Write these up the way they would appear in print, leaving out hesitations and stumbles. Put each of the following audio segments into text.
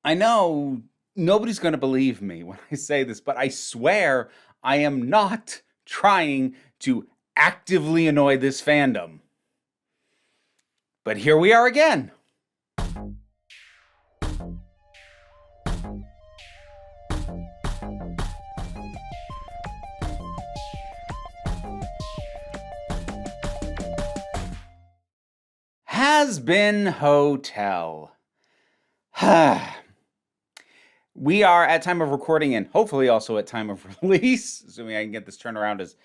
I know nobody's going to believe me when I say this, but I swear I am not trying to actively annoy this fandom. But here we are again. Hazbin Hotel. We are at time of recording and hopefully also at time of release, assuming I can get this turned around as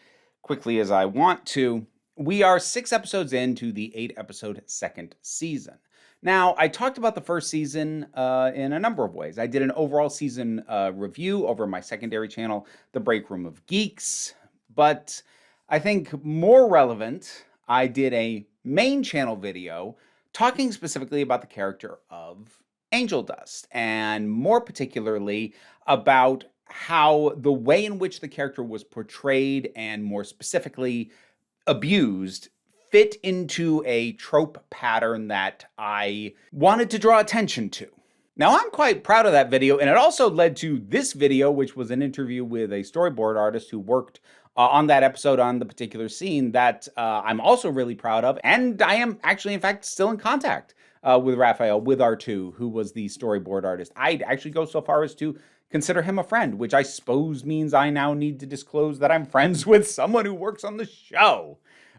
quickly as I want to. We are 6 episodes into the 8-episode second season. Now, I talked about the first season in a number of ways. I did an overall season review over my secondary channel, The Break Room of Geeks. But I think more relevant, I did a main channel video talking specifically about the character of Angel Dust, and more particularly about how the way in which the character was portrayed and more specifically abused fit into a trope pattern that I wanted to draw attention to. Now, I'm quite proud of that video, and it also led to this video, which was an interview with a storyboard artist who worked on that episode on the particular scene that I'm also really proud of, and I am actually, in fact, still in contact with Raphael, with R2, who was the storyboard artist. I'd actually go so far as to consider him a friend, which I suppose means I now need to disclose that I'm friends with someone who works on the show.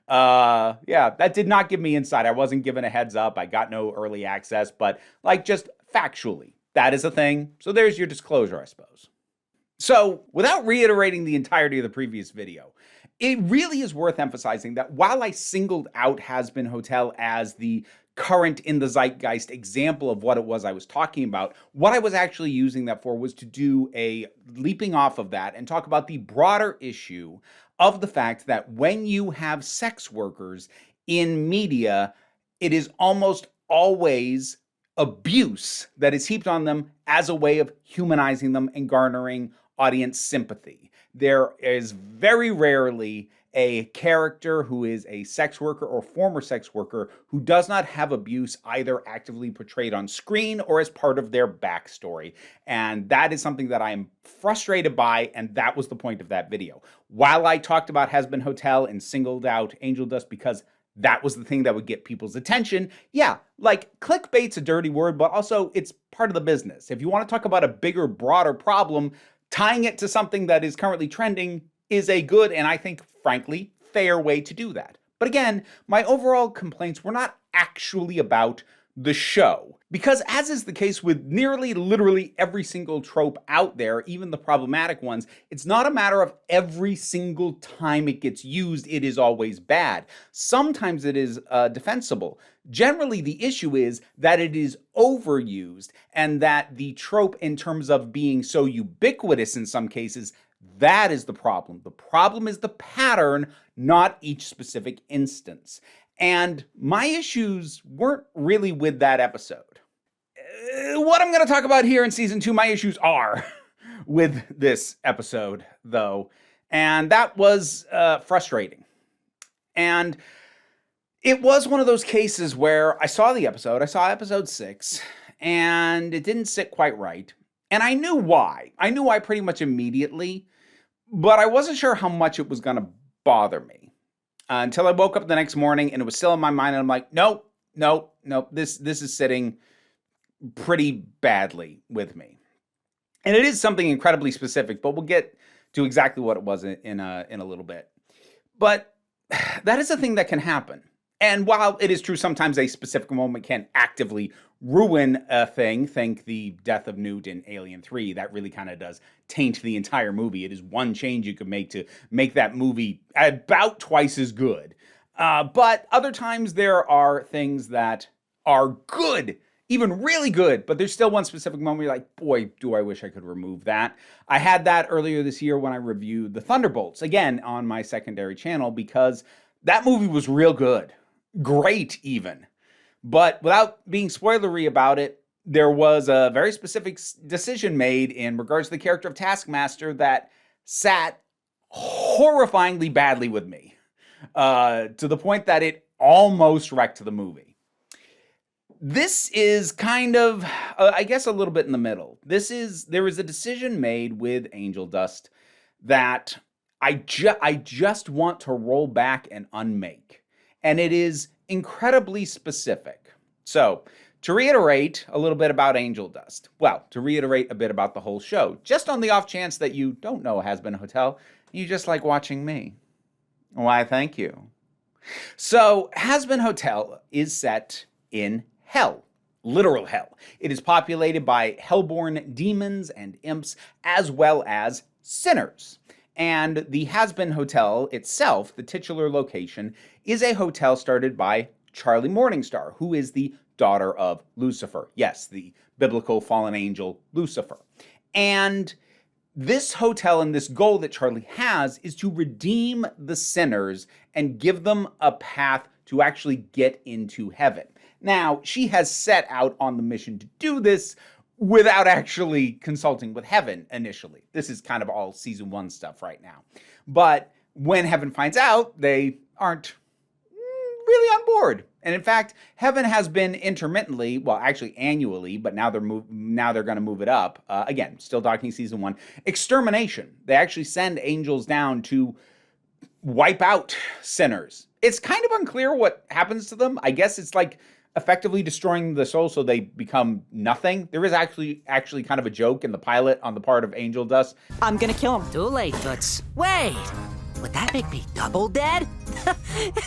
Yeah, that did not give me insight. I wasn't given a heads up. I got no early access, but like just factually, that is a thing. So there's your disclosure, I suppose. So without reiterating the entirety of the previous video, it really is worth emphasizing that while I singled out Hazbin Hotel as the current in the zeitgeist example of what it was I was talking about, what I was actually using that for was to do a leaping off of that and talk about the broader issue of the fact that when you have sex workers in media, it is almost always abuse that is heaped on them as a way of humanizing them and garnering audience sympathy. There is very rarely a character who is a sex worker or former sex worker who does not have abuse either actively portrayed on screen or as part of their backstory. And that is something that I am frustrated by, and that was the point of that video. While I talked about Hazbin Hotel and singled out Angel Dust because that was the thing that would get people's attention, yeah, like clickbait's a dirty word, but also it's part of the business. If you want to talk about a bigger, broader problem, tying it to something that is currently trending is a good and I think, frankly, fair way to do that. But again, my overall complaints were not actually about the show. Because as is the case with nearly literally every single trope out there, even the problematic ones, it's not a matter of every single time it gets used, it is always bad. Sometimes it is defensible. Generally, the issue is that it is overused and that the trope, in terms of being so ubiquitous in some cases, that is the problem. The problem is the pattern, not each specific instance. And my issues weren't really with that episode. What I'm going to talk about here in season 2, my issues are with this episode, though. And that was frustrating. And it was one of those cases where I saw the episode, I saw episode 6, and it didn't sit quite right. And I knew why. I knew why pretty much immediately, but I wasn't sure how much it was going to bother me. Until I woke up the next morning and it was still in my mind, and I'm like, nope, this is sitting pretty badly with me. And it is something incredibly specific, but we'll get to exactly what it was in a little bit. But that is a thing that can happen. And while it is true sometimes a specific moment can actively ruin a thing, think the death of Newt in Alien 3, that really kind of does taint the entire movie. It is one change you could make to make that movie about twice as good. But other times there are things that are good, even really good, but there's still one specific moment where you're like, boy, do I wish I could remove that. I had that earlier this year when I reviewed The Thunderbolts, again, on my secondary channel, because that movie was real good. Great, even. But without being spoilery about it, there was a very specific decision made in regards to the character of Taskmaster that sat horrifyingly badly with me, to the point that it almost wrecked the movie. This is kind of, I guess, a little bit in the middle. There was a decision made with Angel Dust that I just want to roll back and unmake. And it is incredibly specific. So, to reiterate a little bit about Angel Dust, well, to reiterate a bit about the whole show, just on the off chance that you don't know Hazbin Hotel, you just like watching me. Why, thank you. So, Hazbin Hotel is set in hell, literal hell. It is populated by hellborn demons and imps, as well as sinners. And the Hazbin Hotel itself, the titular location, is a hotel started by Charlie Morningstar, who is the daughter of Lucifer. Yes, the biblical fallen angel Lucifer. And this hotel and this goal that Charlie has is to redeem the sinners and give them a path to actually get into heaven. Now, she has set out on the mission to do this without actually consulting with heaven initially. This is kind of all season 1 stuff right now. But when heaven finds out, they aren't really on board. And in fact, heaven has been intermittently, well, actually annually, but now they're going to move it up. Again, still talking season 1. Extermination. They actually send angels down to wipe out sinners. It's kind of unclear what happens to them. I guess it's like effectively destroying the soul so they become nothing. There is actually kind of a joke in the pilot on the part of Angel Dust. I'm gonna kill him. Too late, Toots. Wait! Would that make me double dead?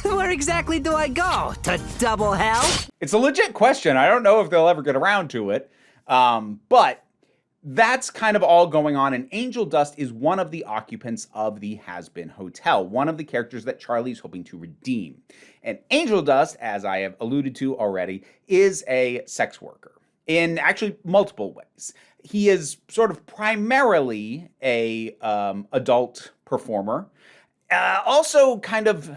Where exactly do I go? To double hell? It's a legit question. I don't know if they'll ever get around to it. But that's kind of all going on, and Angel Dust is one of the occupants of the Hazbin Hotel, one of the characters that Charlie's hoping to redeem. And Angel Dust, as I have alluded to already, is a sex worker in actually multiple ways. He is sort of primarily a adult performer. Also kind of,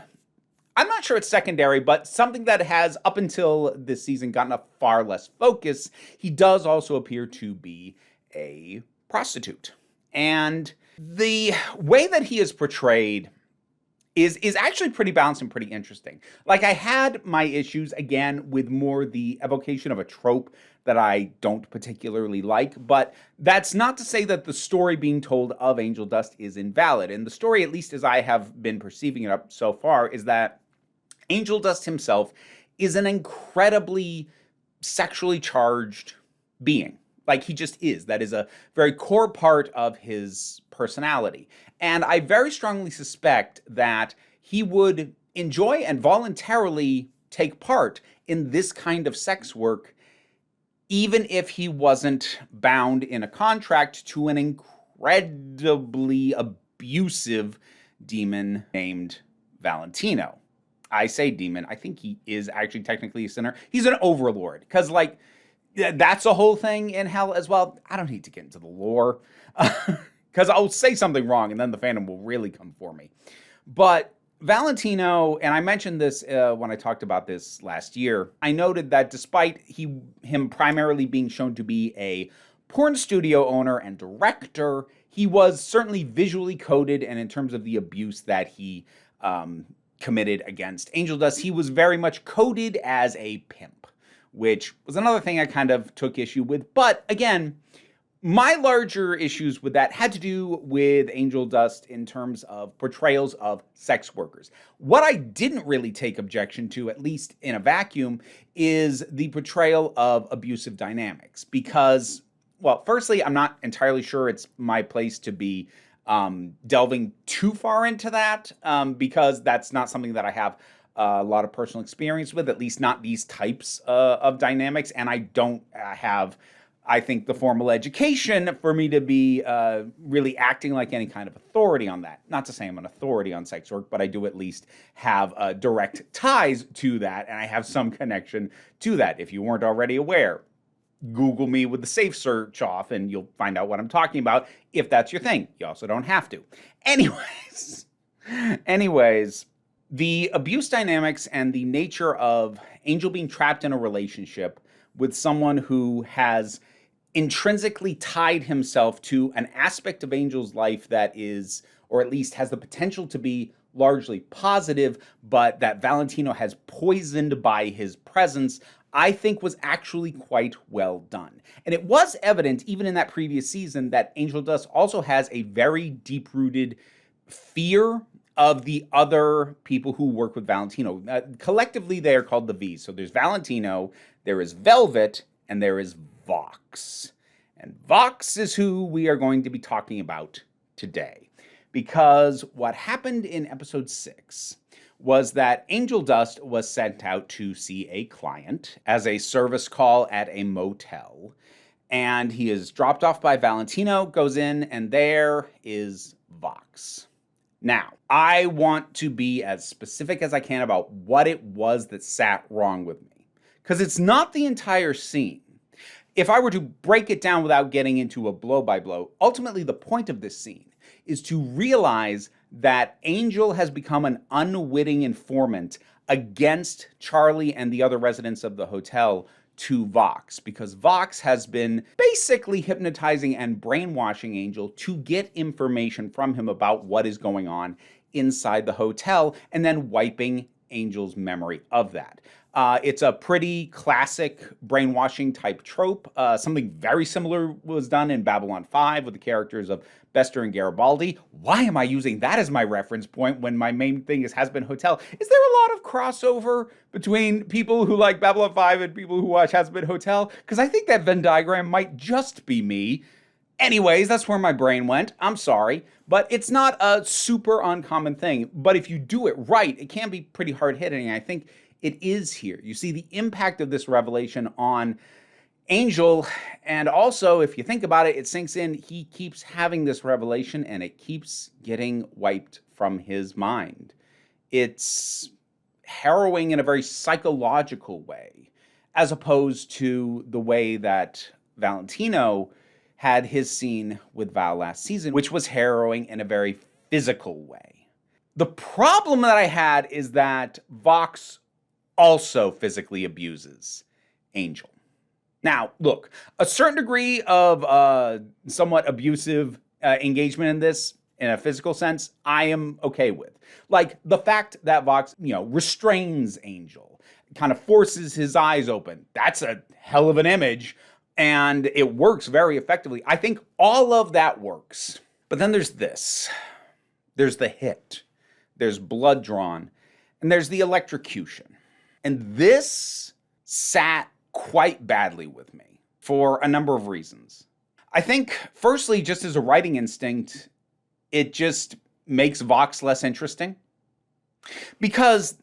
I'm not sure it's secondary, but something that has, up until this season, gotten a far less focus. He does also appear to be a prostitute. And the way that he is portrayed is actually pretty balanced and pretty interesting. Like, I had my issues, again, with more the evocation of a trope that I don't particularly like, but that's not to say that the story being told of Angel Dust is invalid. And the story, at least as I have been perceiving it up so far, is that Angel Dust himself is an incredibly sexually charged being. Like, he just is. That is a very core part of his personality. And I very strongly suspect that he would enjoy and voluntarily take part in this kind of sex work, even if he wasn't bound in a contract to an incredibly abusive demon named Valentino. I say demon. I think he is actually technically a sinner. He's an overlord. Because, like, that's a whole thing in hell as well. I don't need to get into the lore. Because I'll say something wrong and then the fandom will really come for me. But Valentino, and I mentioned this when I talked about this last year, I noted that despite him primarily being shown to be a porn studio owner and director, he was certainly visually coded, and in terms of the abuse that he committed against Angel Dust, he was very much coded as a pimp, which was another thing I kind of took issue with. But again, my larger issues with that had to do with Angel Dust in terms of portrayals of sex workers. What I didn't really take objection to, at least in a vacuum, is the portrayal of abusive dynamics. Because, well, firstly, I'm not entirely sure it's my place to be delving too far into that, because that's not something that I have a lot of personal experience with, at least not these types of dynamics. And I don't have, I think, the formal education for me to be really acting like any kind of authority on that. Not to say I'm an authority on sex work, but I do at least have direct ties to that, and I have some connection to that. If you weren't already aware, Google me with the safe search off, and you'll find out what I'm talking about, if that's your thing. You also don't have to. Anyways, the abuse dynamics and the nature of Angel being trapped in a relationship with someone who has intrinsically tied himself to an aspect of Angel's life that is, or at least has the potential to be, largely positive, but that Valentino has poisoned by his presence, I think was actually quite well done. And it was evident, even in that previous season, that Angel Dust also has a very deep-rooted fear of the other people who work with Valentino. Collectively, they are called the V's. So there's Valentino, there is Velvet, and there is Vox. And Vox is who we are going to be talking about today. Because what happened in episode 6 was that Angel Dust was sent out to see a client as a service call at a motel. And he is dropped off by Valentino, goes in, and there is Vox. Now, I want to be as specific as I can about what it was that sat wrong with me. Because it's not the entire scene. If I were to break it down without getting into a blow-by-blow, ultimately the point of this scene is to realize that Angel has become an unwitting informant against Charlie and the other residents of the hotel to Vox, because Vox has been basically hypnotizing and brainwashing Angel to get information from him about what is going on inside the hotel and then wiping Angel's memory of that. It's a pretty classic brainwashing type trope. Something very similar was done in Babylon 5 with the characters of Bester and Garibaldi. Why am I using that as my reference point when my main thing is Hazbin Hotel? Is there a lot of crossover between people who like Babylon 5 and people who watch Hazbin Hotel? Because I think that Venn diagram might just be me. Anyways, that's where my brain went. I'm sorry. But it's not a super uncommon thing. But if you do it right, it can be pretty hard-hitting. I think it is here. You see the impact of this revelation on Angel, and also, if you think about it, it sinks in. He keeps having this revelation, and it keeps getting wiped from his mind. It's harrowing in a very psychological way, as opposed to the way that Valentino had his scene with Val last season, which was harrowing in a very physical way. The problem that I had is that Vox also physically abuses Angel. Now, look, a certain degree of somewhat abusive engagement in this, in a physical sense, I am okay with. Like the fact that Vox, restrains Angel, kind of forces his eyes open. That's a hell of an image, and it works very effectively. I think all of that works. But then there's this. There's the hit. There's blood drawn. And there's the electrocution. And this sat quite badly with me for a number of reasons. I think, firstly, just as a writing instinct, it just makes Vox less interesting. Because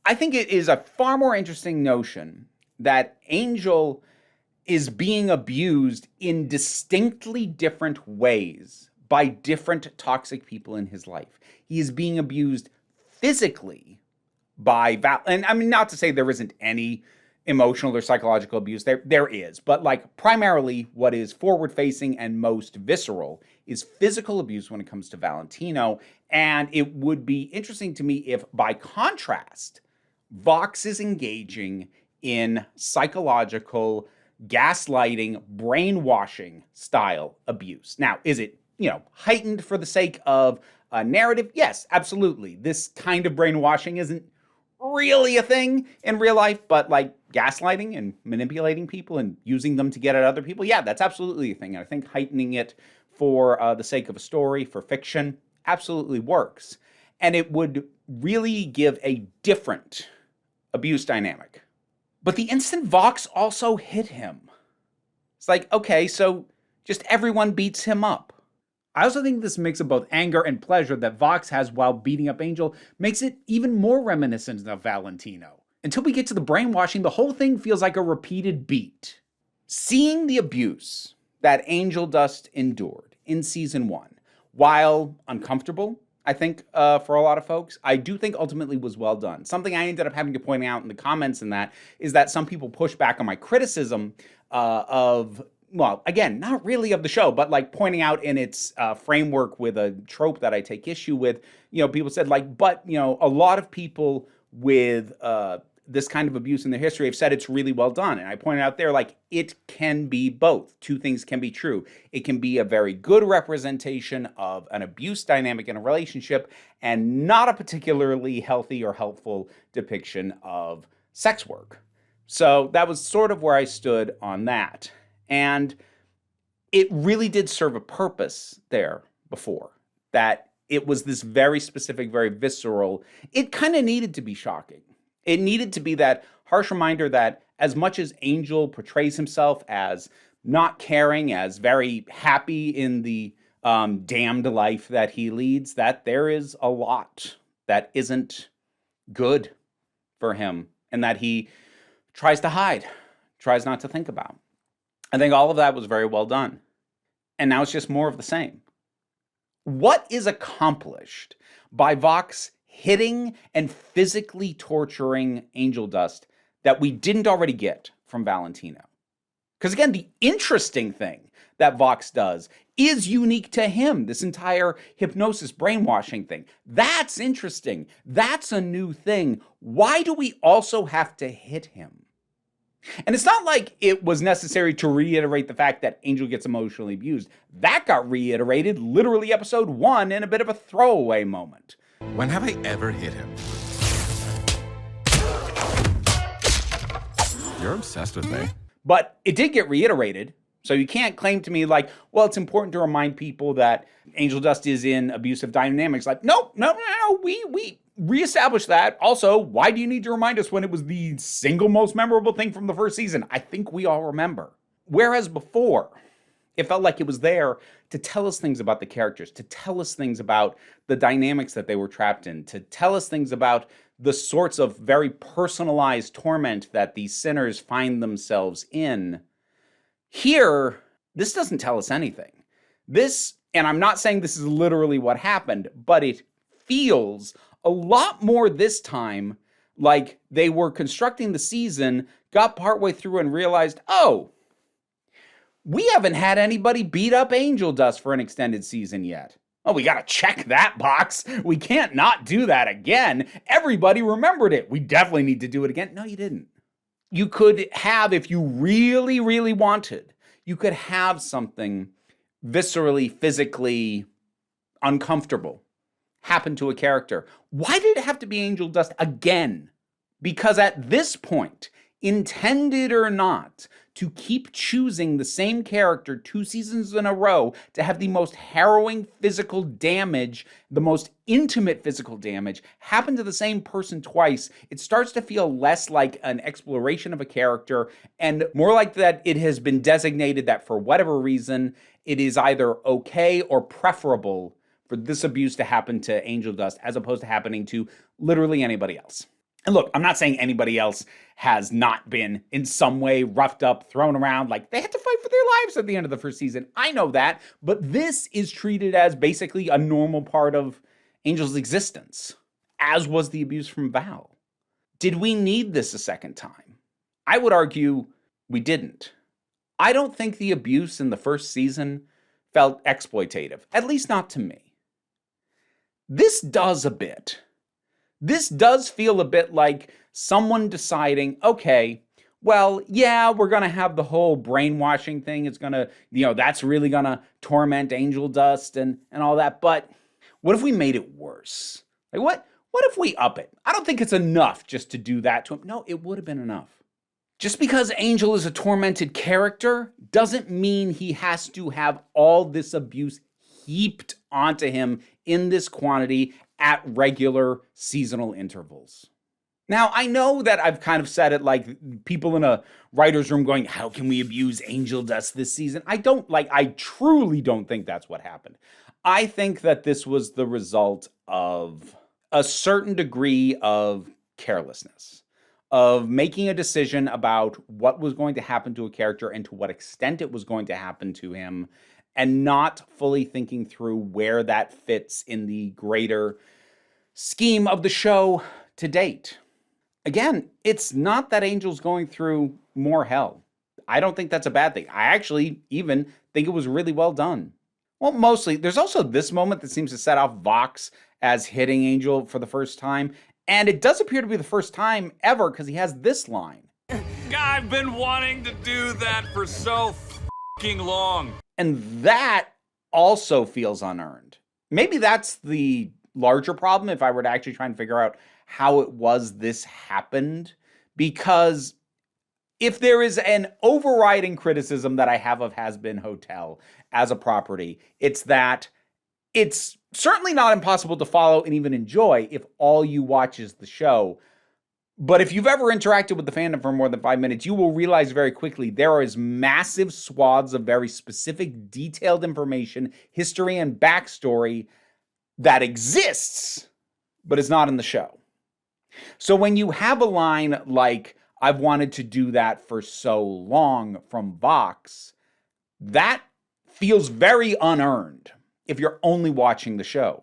I think it is a far more interesting notion that Angel is being abused in distinctly different ways by different toxic people in his life. He is being abused physically by Val, and I mean, not to say there isn't any emotional or psychological abuse, there is, but like primarily what is forward-facing and most visceral is physical abuse when it comes to Valentino, and it would be interesting to me if, by contrast, Vox is engaging in psychological, gaslighting, brainwashing style abuse. Now, is it, heightened for the sake of a narrative? Yes, absolutely. This kind of brainwashing isn't really a thing in real life, but like gaslighting and manipulating people and using them to get at other people, yeah, that's absolutely a thing. And I think heightening it for the sake of a story, for fiction, absolutely works. And it would really give a different abuse dynamic. But the instant Vox also hit him, it's like, okay, so just everyone beats him up. I also think this mix of both anger and pleasure that Vox has while beating up Angel makes it even more reminiscent of Valentino. Until we get to the brainwashing, the whole thing feels like a repeated beat. Seeing the abuse that Angel Dust endured in season 1, while uncomfortable, I think, for a lot of folks, I do think ultimately was well done. Something I ended up having to point out in the comments in that is that some people push back on my criticism of, well, again, not really of the show, but like pointing out in its framework with a trope that I take issue with. People said like, but, a lot of people with this kind of abuse in their history have said it's really well done. And I pointed out there, like, it can be both. Two things can be true. It can be a very good representation of an abuse dynamic in a relationship and not a particularly healthy or helpful depiction of sex work. So that was sort of where I stood on that. And it really did serve a purpose there before, that it was this very specific, very visceral. It kind of needed to be shocking. It needed to be that harsh reminder that as much as Angel portrays himself as not caring, as very happy in the damned life that he leads, that there is a lot that isn't good for him and that he tries to hide, tries not to think about. I think all of that was very well done. And now it's just more of the same. What is accomplished by Vox hitting and physically torturing Angel Dust that we didn't already get from Valentino? Because again, the interesting thing that Vox does is unique to him. This entire hypnosis brainwashing thing. That's interesting. That's a new thing. Why do we also have to hit him? And it's not like it was necessary to reiterate the fact that Angel gets emotionally abused. That got reiterated literally episode 1 in a bit of a throwaway moment. When have I ever hit him? You're obsessed with me. But it did get reiterated, so you can't claim to me like, well, it's important to remind people that Angel Dust is in abusive dynamics. Like, no, we reestablished that. Also, why do you need to remind us when it was the single most memorable thing from the first season? I think we all remember. Whereas before, it felt like it was there to tell us things about the characters, to tell us things about the dynamics that they were trapped in, to tell us things about the sorts of very personalized torment that these sinners find themselves in. Here, this doesn't tell us anything. This, and I'm not saying this is literally what happened, but it feels a lot more this time like they were constructing the season, got partway through and realized, oh, we haven't had anybody beat up Angel Dust for an extended season yet. Oh, we gotta check that box. We can't not do that again. Everybody remembered it. We definitely need to do it again. No, you didn't. You could have, if you really, really wanted, you could have something viscerally, physically uncomfortable happen to a character. Why did it have to be Angel Dust again? Because at this point, intended or not, to keep choosing the same character 2 seasons in a row to have the most harrowing physical damage, the most intimate physical damage, happen to the same person twice, it starts to feel less like an exploration of a character and more like that it has been designated that for whatever reason, it is either okay or preferable for this abuse to happen to Angel Dust as opposed to happening to literally anybody else. And look, I'm not saying anybody else has not been in some way roughed up, thrown around, like they had to fight for their lives at the end of the first season. I know that, but this is treated as basically a normal part of Angel's existence, as was the abuse from Val. Did we need this a second time? I would argue we didn't. I don't think the abuse in the first season felt exploitative, at least not to me. This does a bit. This does feel a bit like someone deciding, okay, well, yeah, we're going to have the whole brainwashing thing. It's going to, that's really going to torment Angel Dust and all that. But what if we made it worse? Like, what if we up it? I don't think it's enough just to do that to him. No, it would have been enough. Just because Angel is a tormented character doesn't mean he has to have all this abuse heaped onto him in this quantity at regular seasonal intervals. Now, I know that I've kind of said it like people in a writer's room going, how can we abuse Angel Dust this season? I truly don't think that's what happened. I think that this was the result of a certain degree of carelessness, of making a decision about what was going to happen to a character and to what extent it was going to happen to him, and not fully thinking through where that fits in the greater scheme of the show to date. Again, it's not that Angel's going through more hell. I don't think that's a bad thing. I actually even think it was really well done. Well, mostly. There's also this moment that seems to set off Vox as hitting Angel for the first time. And it does appear to be the first time ever because he has this line. I've been wanting to do that for so fucking long. And that also feels unearned. Maybe that's the larger problem if I were to actually try and figure out how it was this happened. Because if there is an overriding criticism that I have of Hazbin Hotel as a property, it's that it's certainly not impossible to follow and even enjoy if all you watch is the show. But if you've ever interacted with the fandom for more than 5 minutes, you will realize very quickly there is massive swaths of very specific, detailed information, history, and backstory that exists, but is not in the show. So when you have a line like, I've wanted to do that for so long from Vox, that feels very unearned if you're only watching the show.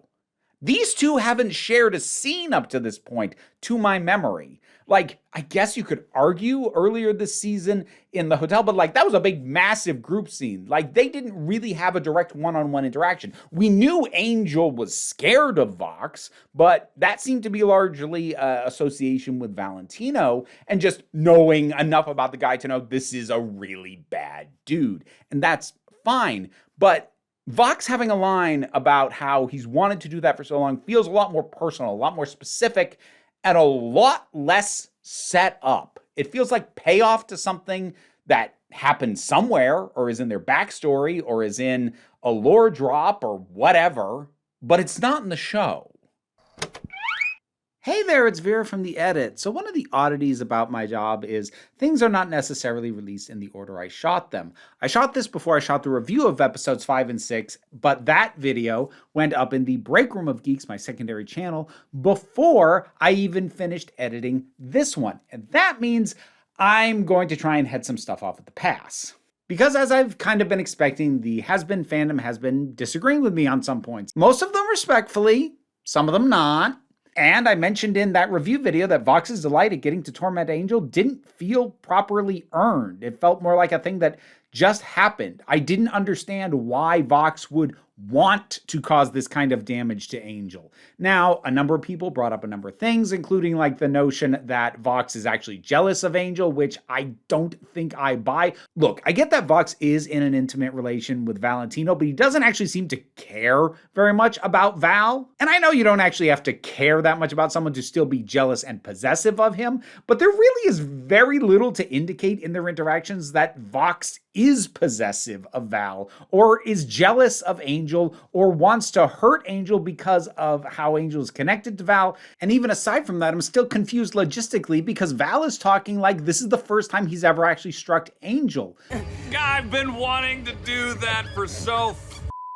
These two haven't shared a scene up to this point, to my memory. Like, I guess you could argue earlier this season in the hotel, but like, that was a big, massive group scene. Like, they didn't really have a direct one-on-one interaction. We knew Angel was scared of Vox, but that seemed to be largely association with Valentino and just knowing enough about the guy to know this is a really bad dude. And that's fine. But Vox having a line about how he's wanted to do that for so long feels a lot more personal, a lot more specific, and a lot less set up. It feels like payoff to something that happened somewhere, or is in their backstory, or is in a lore drop, or whatever, but it's not in the show. Hey there, it's Vera from The Edit. So one of the oddities about my job is things are not necessarily released in the order I shot them. I shot this before I shot the review of episodes 5 and 6, but that video went up in the break room of Geeks, my secondary channel, before I even finished editing this one. And that means I'm going to try and head some stuff off at the pass. Because as I've kind of been expecting, the Hazbin fandom has been disagreeing with me on some points. Most of them respectfully, some of them not. And I mentioned in that review video that Vox's delight at getting to torment Angel didn't feel properly earned. It felt more like a thing that just happened. I didn't understand why Vox would want to cause this kind of damage to Angel. Now, a number of people brought up a number of things, including like the notion that Vox is actually jealous of Angel, which I don't think I buy. Look, I get that Vox is in an intimate relation with Valentino, but he doesn't actually seem to care very much about Val. And I know you don't actually have to care that much about someone to still be jealous and possessive of him, but there really is very little to indicate in their interactions that Vox is possessive of Val, or is jealous of Angel, or wants to hurt Angel because of how Angel is connected to Val. And even aside from that, I'm still confused logistically because Val is talking like this is the first time he's ever actually struck Angel. I've been wanting to do that for so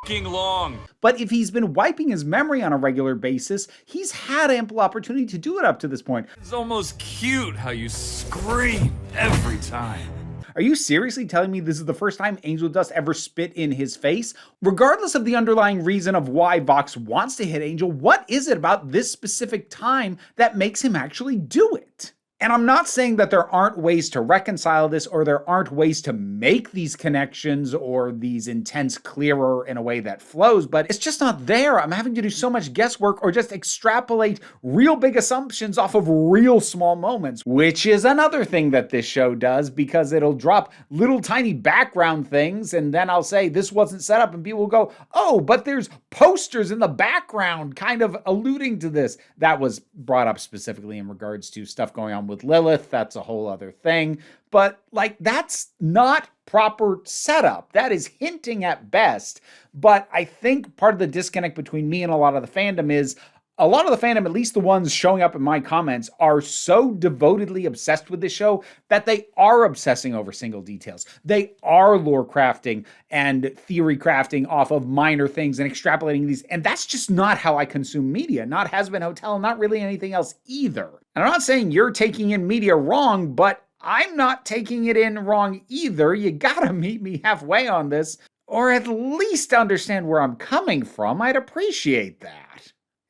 fucking long. But if he's been wiping his memory on a regular basis, he's had ample opportunity to do it up to this point. It's almost cute how you scream every time. Are you seriously telling me this is the first time Angel Dust ever spit in his face? Regardless of the underlying reason of why Vox wants to hit Angel, what is it about this specific time that makes him actually do it? And I'm not saying that there aren't ways to reconcile this, or there aren't ways to make these connections or these intents clearer in a way that flows, but it's just not there. I'm having to do so much guesswork or just extrapolate real big assumptions off of real small moments, which is another thing that this show does, because it'll drop little tiny background things and then I'll say this wasn't set up and people will go, oh, but there's posters in the background kind of alluding to this. That was brought up specifically in regards to stuff going on with Lilith. That's a whole other thing. But like, that's not proper setup. That is hinting at best. But I think part of the disconnect between me and a lot of the fandom is a lot of the fandom, at least the ones showing up in my comments, are so devotedly obsessed with this show that they are obsessing over single details. They are lore crafting and theory crafting off of minor things and extrapolating these. And that's just not how I consume media. Not Hazbin Hotel, not really anything else either. And I'm not saying you're taking in media wrong, but I'm not taking it in wrong either. You gotta meet me halfway on this, or at least understand where I'm coming from. I'd appreciate that.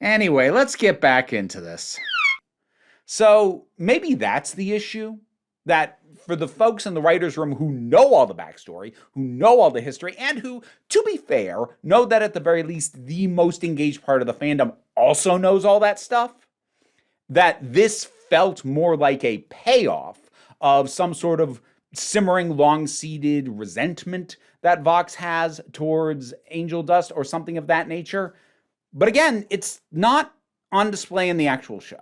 Anyway, let's get back into this. So maybe that's the issue, that for the folks in the writer's room who know all the backstory, who know all the history, and who, to be fair, know that at the very least the most engaged part of the fandom also knows all that stuff, that this felt more like a payoff of some sort of simmering, long-seated resentment that Vox has towards Angel Dust or something of that nature. But again, it's not on display in the actual show.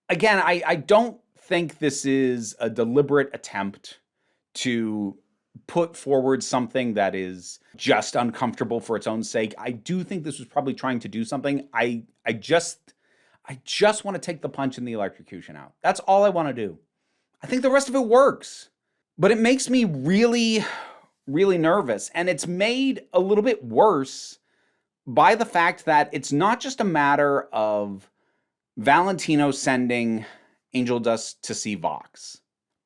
Again, I don't think this is a deliberate attempt to put forward something that is just uncomfortable for its own sake. I do think this was probably trying to do something. I just want to take the punch and the electrocution out. That's all I want to do. I think the rest of it works. But it makes me really, really nervous. And it's made a little bit worse by the fact that it's not just a matter of Valentino sending Angel Dust to see Vox,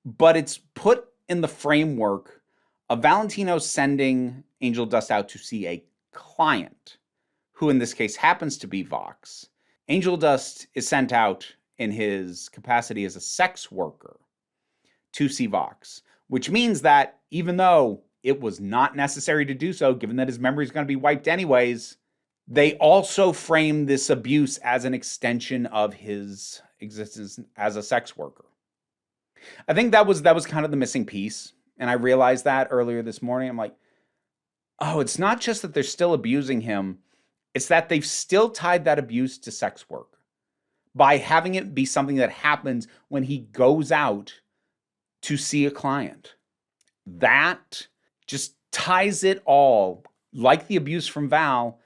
but it's put in the framework of Valentino sending Angel Dust out to see a client, who in this case happens to be Vox. Angel Dust is sent out in his capacity as a sex worker to see Vox, which means that even though it was not necessary to do so, given that his memory is going to be wiped anyways, they also frame this abuse as an extension of his existence as a sex worker. I think that was kind of the missing piece. And I realized that earlier this morning. I'm like, oh, it's not just that they're still abusing him. It's that they've still tied that abuse to sex work by having it be something that happens when he goes out to see a client. That just ties it all, like the abuse from Val,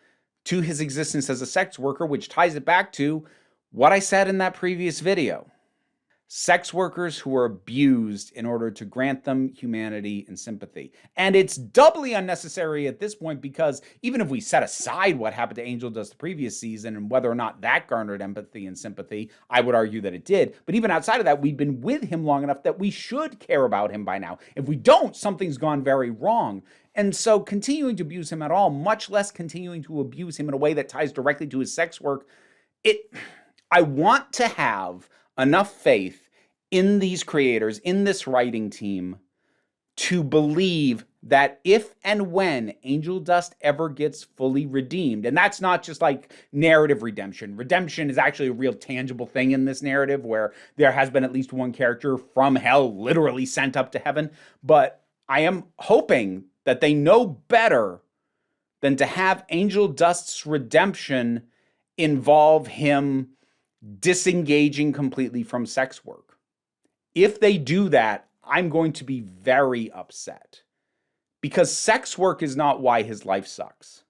to his existence as a sex worker, which ties it back to what I said in that previous video. Sex workers who are abused in order to grant them humanity and sympathy. And it's doubly unnecessary at this point because even if we set aside what happened to Angel Dust the previous season and whether or not that garnered empathy and sympathy, I would argue that it did. But even outside of that, we've been with him long enough that we should care about him by now. If we don't, something's gone very wrong. And so continuing to abuse him at all, much less continuing to abuse him in a way that ties directly to his sex work, I want to have enough faith in these creators, in this writing team, to believe that if and when Angel Dust ever gets fully redeemed, and that's not just like narrative redemption. Redemption is actually a real tangible thing in this narrative where there has been at least one character from hell literally sent up to heaven. But I am hoping that they know better than to have Angel Dust's redemption involve him disengaging completely from sex work. If they do that, I'm going to be very upset because sex work is not why his life sucks.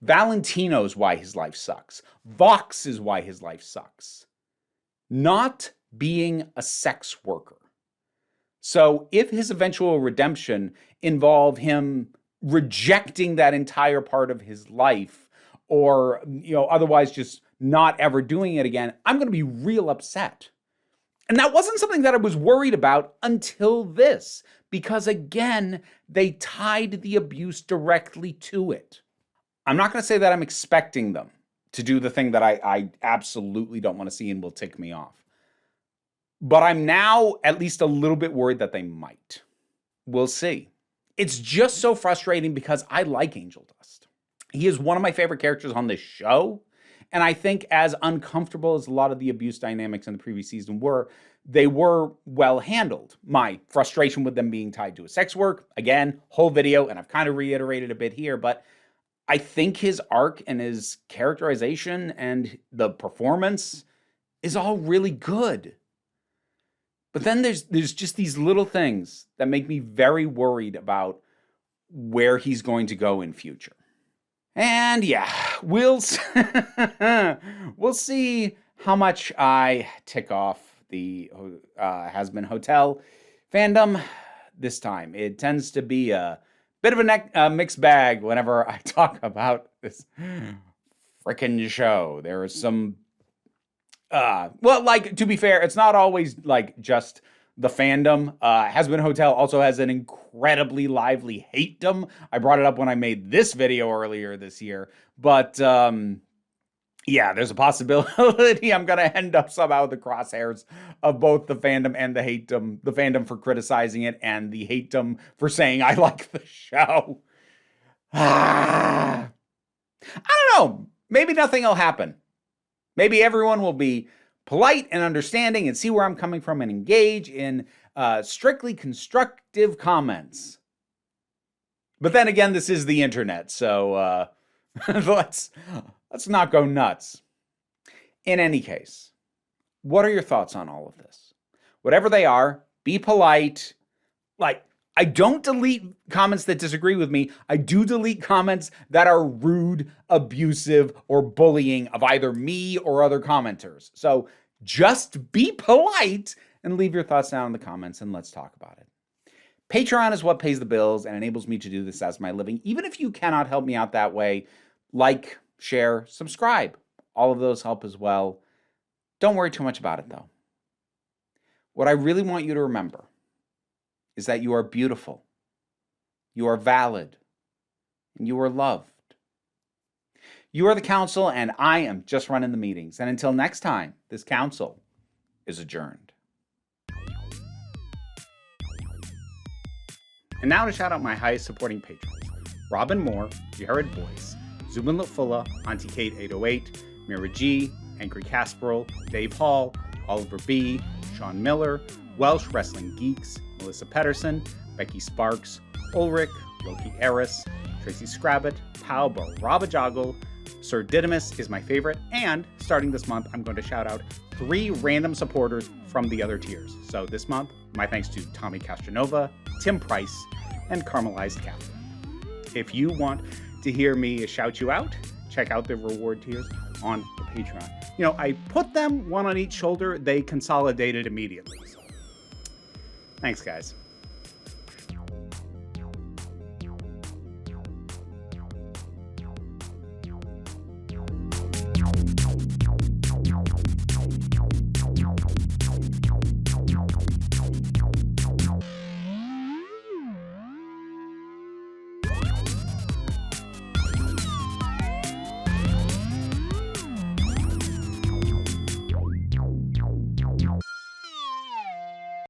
Valentino's why his life sucks. Vox is why his life sucks. Not being a sex worker. So if his eventual redemption involve him rejecting that entire part of his life or, otherwise just not ever doing it again, I'm going to be real upset. And that wasn't something that I was worried about until this, because again, they tied the abuse directly to it. I'm not going to say that I'm expecting them to do the thing that I absolutely don't want to see and will tick me off. But I'm now at least a little bit worried that they might. We'll see. It's just so frustrating because I like Angel Dust. He is one of my favorite characters on this show. And I think as uncomfortable as a lot of the abuse dynamics in the previous season were, they were well handled. My frustration with them being tied to a sex work, again, whole video, and I've kind of reiterated a bit here, but I think his arc and his characterization and the performance is all really good. But then there's just these little things that make me very worried about where he's going to go in future. And yeah, we'll see how much I tick off the Hazbin Hotel fandom this time. It tends to be a bit of a mixed bag whenever I talk about this frickin' show. There is some, to be fair, it's not always just the fandom. Hazbin Hotel also has an incredibly lively hate-dom. I brought it up when I made this video earlier this year. But, yeah, there's a possibility I'm going to end up somehow in the crosshairs of both the fandom and the hate-dom. The fandom for criticizing it and the hate-dom for saying I like the show. I don't know. Maybe nothing will happen. Maybe everyone will be polite and understanding and see where I'm coming from and engage in strictly constructive comments. But then again, this is the internet, so let's not go nuts. In any case, what are your thoughts on all of this? Whatever they are, be polite. Like, I don't delete comments that disagree with me. I do delete comments that are rude, abusive, or bullying of either me or other commenters. So just be polite and leave your thoughts down in the comments and let's talk about it. Patreon is what pays the bills and enables me to do this as my living. Even if you cannot help me out that way, like, share, subscribe. All of those help as well. Don't worry too much about it though. What I really want you to remember is that you are beautiful, you are valid, and you are loved. You are the council, and I am just running the meetings. And until next time, this council is adjourned. And now to shout out my highest supporting patrons: Robin Moore, Jared Boyce, Zubin Lutfula, Auntie Kate 808, Mira G, Angry Casperol, Dave Hall, Oliver B, Sean Miller, Welsh Wrestling Geeks, Melissa Pedersen, Becky Sparks, Ulrich, Loki Eris, Tracy Scrabbit, Pal Barabajagal, Sir Didymus is my favorite, and starting this month, I'm going to shout out 3 random supporters from the other tiers. So this month, my thanks to Tommy Castronova, Tim Price, and Caramelized Catherine. If you want to hear me shout you out, check out the reward tiers on the Patreon. You know, I put them one on each shoulder, they consolidated immediately. So, thanks, guys.